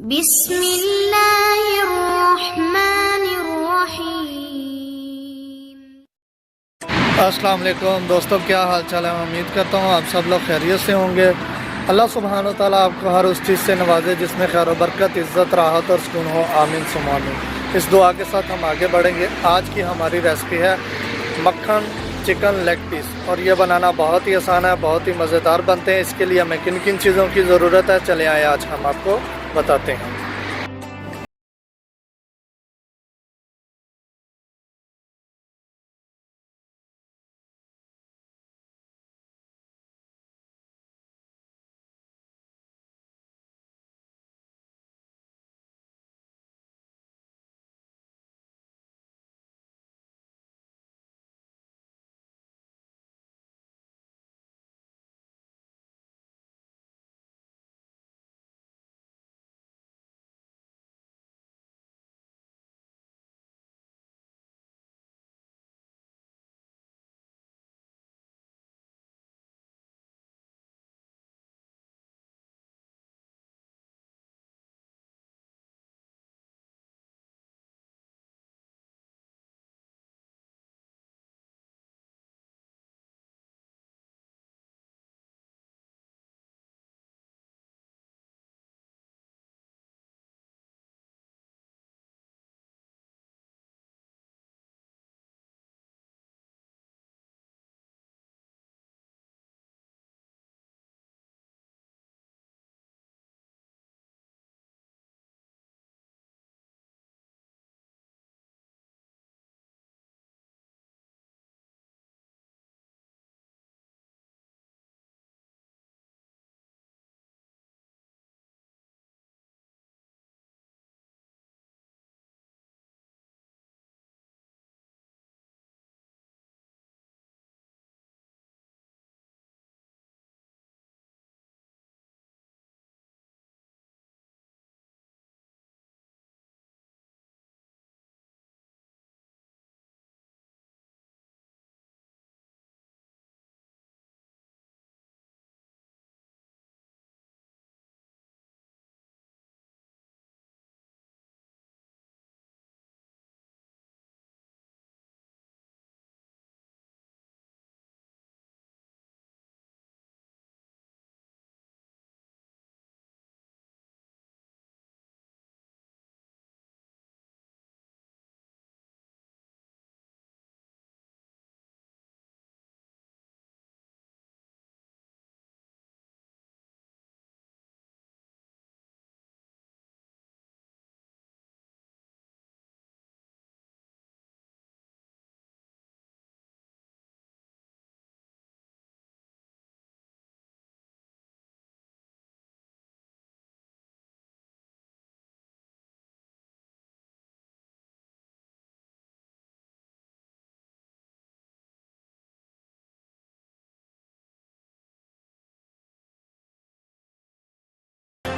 बिस्मिल्लाहिर्रहमानिर्रहीम। अस्सलाम वालेकुम दोस्तों, क्या हाल चाल है। मैं उम्मीद करता हूँ आप सब लोग खैरियत से होंगे। अल्लाह सुब्हानो तआला आपको हर उस चीज़ से नवाजे जिसमें खैर बरकत, इज़्ज़त, राहत और सुकून हो। आमीन सुम्मा आमीन। इस दुआ के साथ हम आगे बढ़ेंगे। आज की हमारी रेसिपी है मक्खन चिकन लेग पीस, और ये बनाना बहुत ही आसान है, बहुत ही मज़ेदार बनते हैं। इसके लिए हमें किन किन चीज़ों की ज़रूरत है, चले आए आज हम आपको बताते हैं।